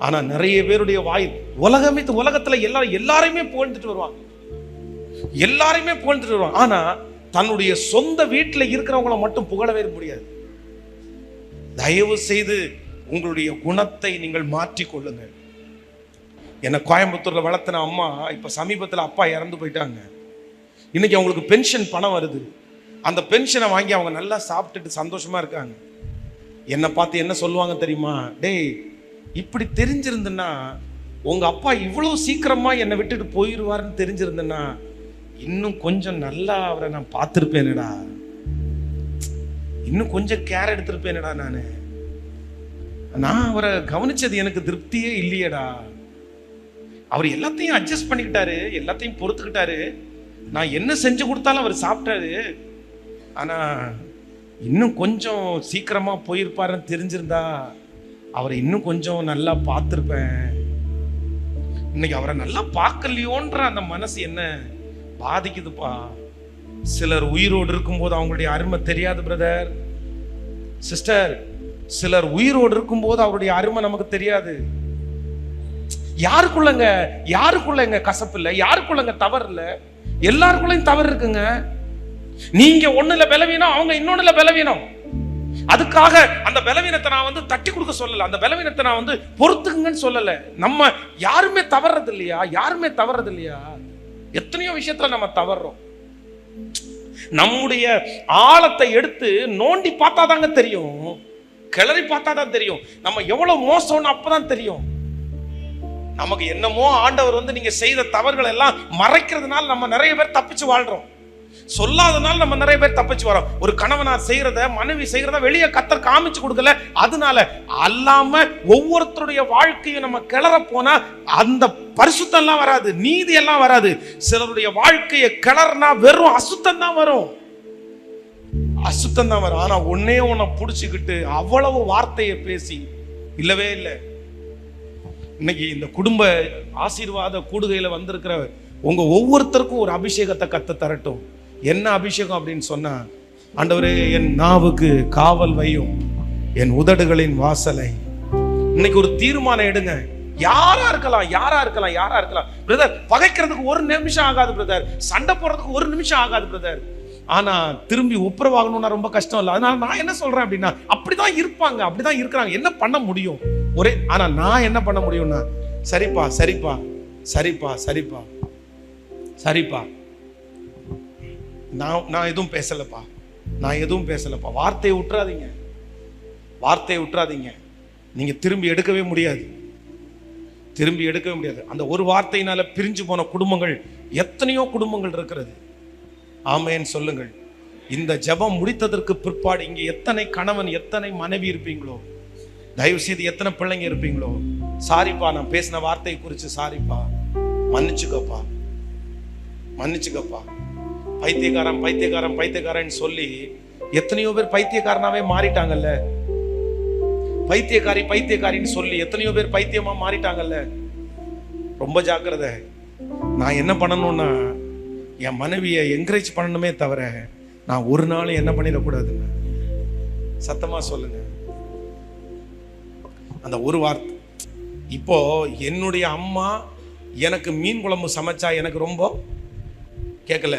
ஆனா நிறைய பேருடைய வாய் உலகத்துல எல்லாரையுமே புகழ்ந்துட்டு வருவாங்க, எல்லாரையுமே புகழ்ந்துட்டு வருவாங்க. ஆனா தன்னுடைய சொந்த வீட்டில் இருக்கிறவங்கள மட்டும் புகழவே முடியாது. தயவு செய்து உங்களுடைய குணத்தை நீங்கள் மாற்றிக் கொள்ளுங்கள். என்னை கோயம்புத்தூர்ல வளர்த்தின அம்மா இப்ப சமீபத்தில் அப்பா இறந்து போயிட்டாங்க. இன்னைக்கு அவங்களுக்கு பென்ஷன் பணம் வருது. அந்த பென்ஷனை வாங்கி அவங்க நல்லா சாப்பிட்டுட்டு சந்தோஷமா இருக்காங்க. என்னை பார்த்து என்ன சொல்லுவாங்க தெரியுமா? டேய், இப்படி தெரிஞ்சிருந்துன்னா, உங்க அப்பா இவ்வளவு சீக்கிரமா என்னை விட்டுட்டு போயிடுவாருன்னு தெரிஞ்சிருந்தேன்னா இன்னும் கொஞ்சம் நல்லா அவரை நான் பார்த்துருப்பேனடா, இன்னும் கொஞ்சம் கேர் எடுத்திருப்பேனடா, நான் அவரை கவனிச்சது எனக்கு திருப்தியே இல்லையடா. அவர் எல்லாத்தையும் அட்ஜஸ்ட் பண்ணிக்கிட்டாரு, எல்லாத்தையும் பொறுத்துக்கிட்டாரு, நான் என்ன செஞ்சு கொடுத்தாலும் அவர் சாப்பிட்டாரு. ஆனா இன்னும் கொஞ்சம் சீக்கிரமா போயிருப்பாருன்னு தெரிஞ்சிருந்தா அவரை இன்னும் கொஞ்சம் நல்லா பார்த்துருப்பேன். இன்னைக்கு அவரை நல்லா பார்க்கலையோன்ற அந்த மனசு என்ன பாதிக்குதுப்பா. சிலர் உயிரோடு இருக்கும்போது அவங்களுடைய அருமை தெரியாது பிரதர், சிஸ்டர். சிலர் உயிரோடு இருக்கும்போது அவருடைய அருமை நமக்கு தெரியாது. யாருக்குள்ளங்க கசப்பு இல்லை, யாருக்குள்ளங்க தவறு இல்லை, எல்லாருக்குள்ளையும் தவறு இருக்குங்க. நீங்க ஒண்ணுல பலவீனம், அவங்க இன்னொன்னுல பலவீனம். அதுக்காக அந்த பலவீனத்தை நான் தட்டி கொடுக்க சொல்லல, அந்த பலவீனத்தை நான் பொறுத்துக்குங்கன்னு சொல்லல. நம்ம யாருமே தவறது இல்லையா? எத்தனையோ விஷயத்துல நம்ம தவறுறோம். நம்முடைய ஆழத்தை எடுத்து நோண்டி பார்த்தாதாங்க தெரியும், கிளறி பார்த்தாதான் தெரியும் நம்ம எவ்வளவு மோசம்னு. அப்பதான் தெரியும் நமக்கு என்னமோ ஆண்டவர் நீங்க செய்த தவறுகள் எல்லாம் மறைக்கிறதுனால நம்ம நிறைய பேர் தப்பிச்சு வாழ்றோம், சொல்லாதனால நம்ம நிறைய பேர் தப்பிச்சு வரோம். ஒரு கணவனார் செய்யறத, மனைவி செய்யறத வெளியே கத்தர் காமிச்சு கொடுக்கல. அதனால அல்லாம ஒவ்வொருத்தருடைய வாழ்க்கையும் நம்ம கிளற போனா அந்த பரிசுத்தம் எல்லாம் வராது, நீதி எல்லாம் வராது. சிலருடைய வாழ்க்கையை கிளறனா வெறும் அசுத்தம் தான் வரும். ஆனா உன்னை புடிச்சுக்கிட்டு அவ்வளவு வார்த்தையை பேசி இல்லவே இல்லை. இன்னைக்கு இந்த குடும்ப ஆசீர்வாத கூடுகையில வந்திருக்கிற உங்க ஒவ்வொருத்தருக்கும் ஒரு அபிஷேகத்தை கத்த தரட்டும். என்ன அபிஷேகம் அப்படின்னு சொன்னா, ஆண்டவரே என் நாவுக்கு காவல் வையும், என் உதடுகளின் வாசலை. இன்னைக்கு ஒரு தீர்மானம் எடுங்க. யாரா இருக்கலாம் பிரதர். பகைக்கிறதுக்கு ஒரு நிமிஷம் ஆகாது பிரதர், சண்டை போடுறதுக்கு ஒரு நிமிஷம் ஆகாது பிரதர். ஆனா திரும்பி ஒப்புரவாகணும்னா ரொம்ப கஷ்டம் இல்லை. அதனால நான் என்ன சொல்றேன் அப்படின்னா, அப்படிதான் இருப்பாங்க, அப்படிதான் இருக்கிறாங்க. என்ன பண்ண முடியும்? ஆனா நான் என்ன பண்ண முடியும்னா, சரிப்பா நான் எதுவும் பேசலப்பா. வார்த்தையை விட்டுறாதீங்க. நீங்க திரும்பி எடுக்கவே முடியாது. அந்த ஒரு வார்த்தையினால பிரிஞ்சு போன குடும்பங்கள் எத்தனையோ குடும்பங்கள் இருக்கிறது. ஆமென் சொல்லுங்கள். இந்த ஜெபம் முடித்ததற்கு பிற்பாடு இங்க எத்தனை கணவன், எத்தனை மனைவி இருப்பீங்களோ, தயவு செய்து எத்தனை பிள்ளைங்க இருப்பீங்களோ, சாரிப்பா நான் பேசின வார்த்தை குறித்து சாரிப்பா, மன்னிச்சுக்கப்பா. பைத்தியக்காரன் சொல்லி எத்தனையோ பேர் பைத்தியக்காரனாவே மாறிட்டாங்கல்ல. பைத்தியக்காரின்னு சொல்லி எத்தனையோ பேர் பைத்தியமா மாறிட்டாங்கல்ல. ரொம்ப ஜாக்கிரதை. நான் என்ன பண்ணணும்னா, என் மனைவியை என்கரேஜ் பண்ணணுமே தவிர நான் ஒரு நாள் என்ன பண்ணிடக்கூடாதுங்க. சத்தமா சொல்லுங்க. அந்த ஒரு வார்த்தை. இப்போ என்னுடைய அம்மா எனக்கு மீன் குழம்பு சமைச்சா எனக்கு ரொம்ப கேட்கல,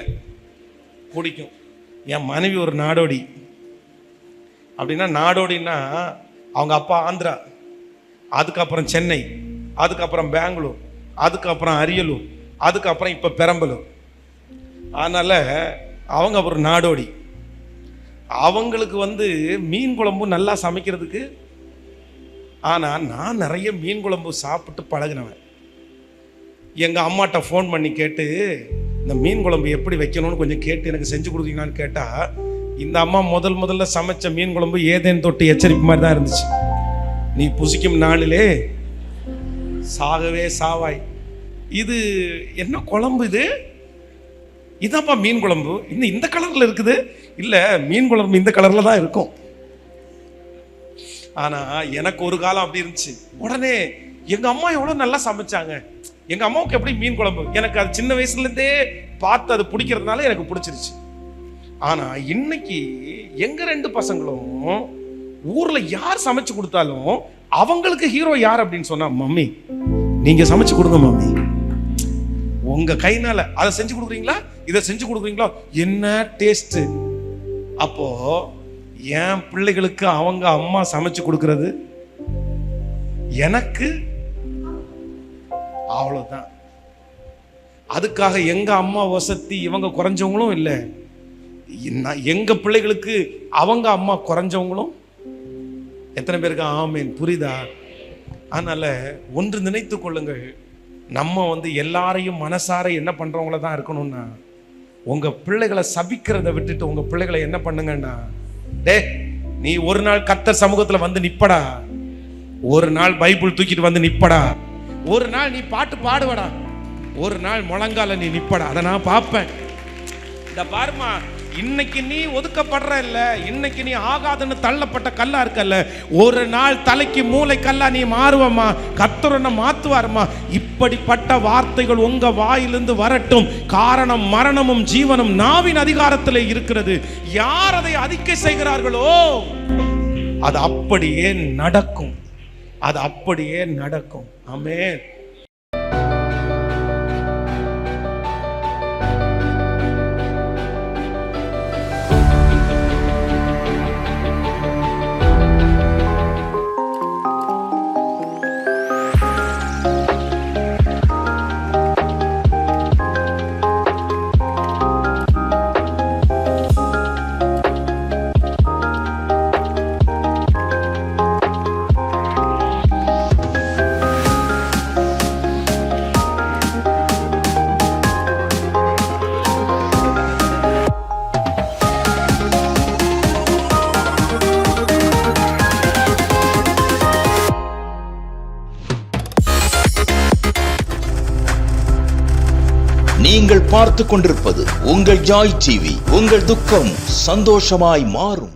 பிடிக்கும். என் மனைவி ஒரு நாடோடி. அப்படின்னா நாடோடின்னா அவங்க அப்பா ஆந்திரா, அதுக்கப்புறம் சென்னை, அதுக்கப்புறம் பெங்களூர், அதுக்கப்புறம் அரியலூர், அதுக்கப்புறம் இப்போ பெரம்பலூர். அதனால அவங்க ஒரு நாடோடி. அவங்களுக்கு மீன் குழம்பு நல்லா சமைக்கிறதுக்கு. ஆனால் நான் நிறைய மீன் குழம்பு சாப்பிட்டு பழகினவன். எங்கள் அம்மாட்ட ஃபோன் பண்ணி கேட்டு, இந்த மீன் குழம்பு எப்படி வைக்கணும்னு கொஞ்சம் கேட்டு எனக்கு செஞ்சு கொடுத்தீங்களான்னு கேட்டால், இந்த அம்மா முதல்ல சமைச்ச மீன் குழம்பு ஏதேன் தொட்டு எச்சரிப்பு மாதிரி தான் இருந்துச்சு. நீ புசிக்கும் நாளிலே சாகவே சாவாய். இது என்ன குழம்பு இது? இதாப்பா மீன் குழம்பு. இன்னும் இந்த கலரில் இருக்குது. இல்லை, மீன் குழம்பு இந்த கலரில் தான் இருக்கும். ஆனால் எனக்கு ஒரு காலம் அப்படி இருந்துச்சு. உடனே எங்கள் அம்மா எவ்வளோ நல்லா சமைச்சாங்க, எங்கள் அம்மாவுக்கு எப்படி மீன் குழம்பு, எனக்கு அது சின்ன வயசுலேருந்தே பார்த்து அது பிடிக்கிறதுனால எனக்கு பிடிச்சிருச்சு. ஆனால் இன்னைக்கு எங்கள் 2 பசங்களும் ஊரில் யார் சமைச்சு கொடுத்தாலும் அவங்களுக்கு ஹீரோ யார் அப்படின்னு சொன்னா, மம்மி நீங்க சமைச்சு கொடுங்க மம்மி, உங்க கைனால அதை செஞ்சு கொடுக்குறீங்களா, இதை செஞ்சு கொடுக்குறீங்களா, என்ன டேஸ்ட். அப்போ என் பிள்ளைகளுக்கு அவங்க அம்மா சமைச்சு கொடுக்கிறது எனக்கு அவ்வளவுதான். அதுக்காக எங்க அம்மா வசதி இவங்க குறைஞ்சவங்களும் இல்லை, எங்க பிள்ளைகளுக்கு அவங்க அம்மா குறைஞ்சவங்களும் எத்தனை பேருக்கு ஆமேன், புரியுதா? அதனால ஒன்று நினைத்து கொள்ளுங்கள், நம்ம எல்லாரையும் மனசார என்ன பண்றவங்கள தான் இருக்கணும்னா, உங்க பிள்ளைகளை சபிக்கிறத விட்டுட்டு உங்க பிள்ளைகளை என்ன பண்ணுங்கன்னா, டே நீ ஒரு நாள் கர்த்தர் சமூகத்துல வந்து நிப்படா, ஒரு நாள் பைபிள் தூக்கிட்டு வந்து நிப்படா, ஒரு நாள் நீ பாட்டு பாடுவடா, ஒரு நாள் முழங்கால நீ நிப்படா, அதை நான் பார்ப்பேன். இந்த பாருமா, இன்னைக்கு நீ ஒதுக்கப்படுற இல்ல, இன்னைக்கு நீ ஆகாதுன்னு தள்ளப்பட்ட கல்லா இருக்கல்ல, ஒரு நாள் தலைக்கு மூளை கல்லா நீ மாறுவம்மா, கர்த்தர் மாத்துவாருமா. இப்படிப்பட்ட வார்த்தைகள் உங்க வாயிலிருந்து வரட்டும். காரணம் மரணமும் ஜீவனும் நாவின் அதிகாரத்தில் இருக்கிறது. யார் அதை அதிக்க செய்கிறார்களோ அது அப்படியே நடக்கும், அது அப்படியே நடக்கும். ஆமென். நீங்கள் பார்த்துக் கொண்டிருப்பது உங்கள் ஜாய் டிவி. உங்கள் துக்கம் சந்தோஷமாய் மாறும்.